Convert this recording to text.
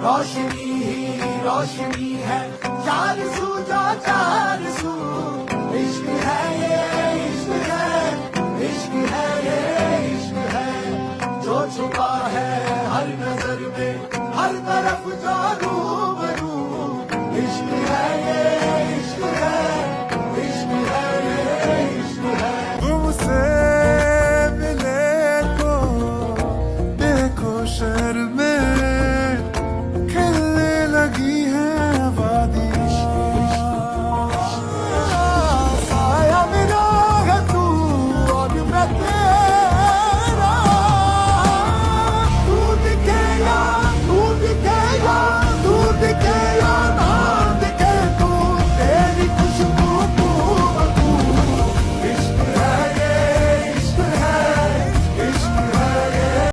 रोशनी ही रोशनी है, चार सू जो चार सू। इश्क है ये इश्क है, इश्क है ये इश्क है, जो छुपा है हर नजर में, हर तरफ जो रूह